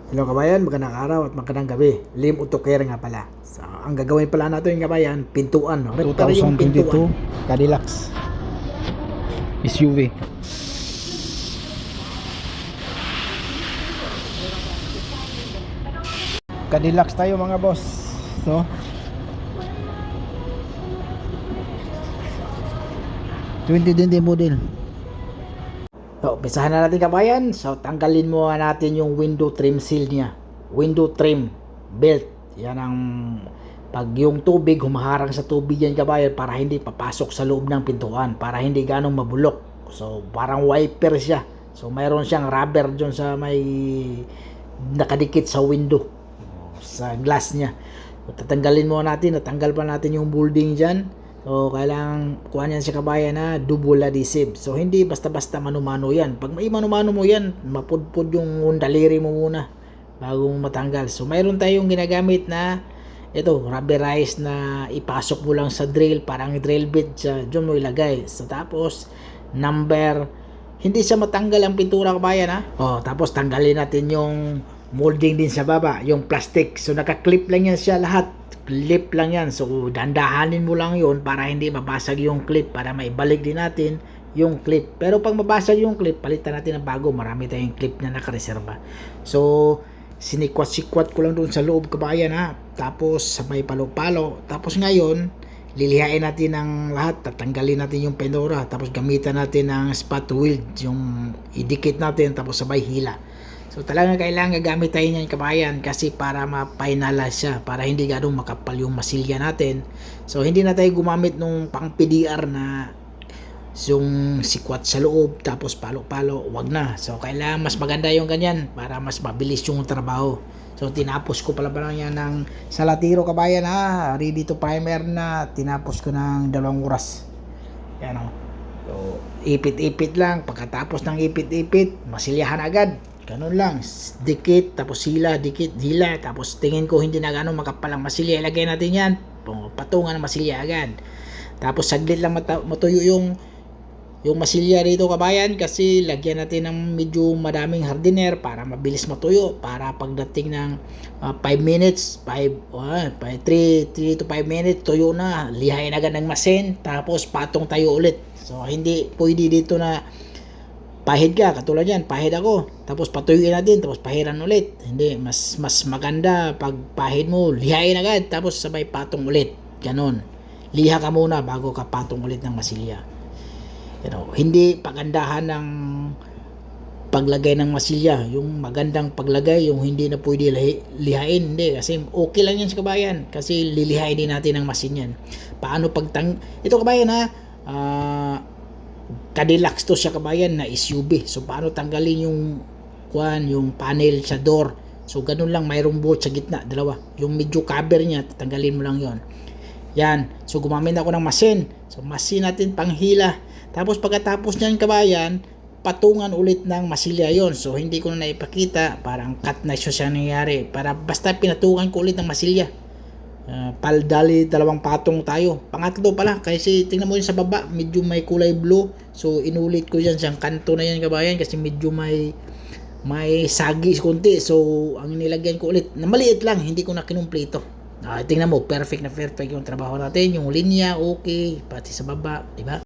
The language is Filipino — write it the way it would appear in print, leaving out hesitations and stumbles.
Hello kabayan, magandang araw at magandang gabi. Lim Utoker nga pala. So, ang gagawin pala natin kabayan, pintuan. No? Repair yung 2022 pintuan. Cadillac SUV. Cadillac tayo mga boss. So, '20 model. So, umpisahan na natin kabayan. So, tanggalin mo natin yung window trim seal niya. Window trim belt. Yan ang pag yung tubig, humaharang sa tubig yan kabayan para hindi papasok sa loob ng pintuan. Para hindi ganong mabulok. So, parang wiper siya. So, mayroon siyang rubber dyan sa may nakadikit sa window. Sa glass niya. So, tatanggalin mo natin. Natanggal pa natin yung molding dyan. So, kailangan kuha niyan si kabayan na double adhesive. So, hindi basta-basta mano-mano yan. Pag may mano-mano mo yan, mapudpud yung daliri mo muna bago matanggal. So, mayroon tayong ginagamit na ito, rubberized na ipasok mo lang sa drill. Parang drill bit siya. Diyan mo ilagay. So, tapos, number, hindi siya matanggal ang pintura kabayan ha. O, tapos tanggalin natin yung molding din sa baba, yung plastic. So, naka-clip lang yan siya lahat. Clip lang yan. So, dandahanin mo lang yun para hindi mabasag yung clip, para maibalik din natin yung clip. Pero pag mabasag yung clip, palitan natin ng bago. Marami tayong clip na nakareserba. So, sinikwat-sikwat ko lang doon sa loob kabayan ha. Tapos, sabay palo-palo. Tapos ngayon, lilihain natin ang lahat. Tatanggalin natin yung pintura. Tapos gamitan natin ng spot weld. Yung idikit natin. Tapos sabay hila. So talaga kailangan gagamit tayo niyan kabayan kasi para ma-finalize siya, para hindi ganong makapal yung masilya natin. So hindi na tayo gumamit nung pang PDR na yung sikwat sa loob tapos palo-palo, wag na. So kailangan mas maganda yung ganyan para mas mabilis yung trabaho. So tinapos ko pala yan ng salatiro kabayan ha, ready to primer na, tinapos ko ng 2 oras. Yan o. So ipit-ipit lang, pagkatapos ng ipit-ipit, masilyahan agad. Ganun lang, dikit, tapos hila, dikit, hila, tapos tingin ko hindi na gano'ng makapal ang masilya, ilagay natin yan, patungan ng masilya agad. Tapos saglit lang matuyo yung masilya dito kabayan kasi lagyan natin ng medyo madaming hardener para mabilis matuyo, para pagdating ng 5 minutes, 3 to 5 minutes, tuyo na, lihain agad ng masin, tapos patong tayo ulit. So hindi pwede dito na pahid ka, katulad yan, pahid ako, tapos patuyuin natin, tapos pahiran ulit. Hindi, mas maganda pag pahid mo, lihain agad, tapos sabay patong ulit. Ganon. Liha ka muna bago ka patong ulit ng masilya. Hindi pagandahan ng paglagay ng masilya, yung magandang paglagay, yung hindi na pwede lihain, hindi, kasi okay lang yan sa kabayan, kasi lilihain din natin ng masin yan. Paano ito kabayan ha, Cadillac to siya kabayan na SUV. So paano tanggalin yung panel sa door? So ganun lang, mayroong bolt sa gitna, dalawa. Yung medyo cover niya, tatanggalin mo lang 'yon. Yan. So gumamit ako ng masin. So masin natin panghila. Tapos pagkatapos niyan kabayan, patungan ulit ng masilya 'yon. So hindi ko na naipakita, parang cut na siya nangyayari. Para basta pinatungan ko ulit ng masilya. Paldali, 2 patong tayo. Pangatlo pala kasi tingnan mo yun sa baba, medyo may kulay blue. So inulit ko yan, siyang kanto na yan kabayan kasi medyo may sagi konti. So ang nilagyan ko ulit na maliit lang, hindi ko na kinumpleto. Tingnan mo, perfect na perfect yung trabaho natin, yung linya okay, pati sa baba, di ba?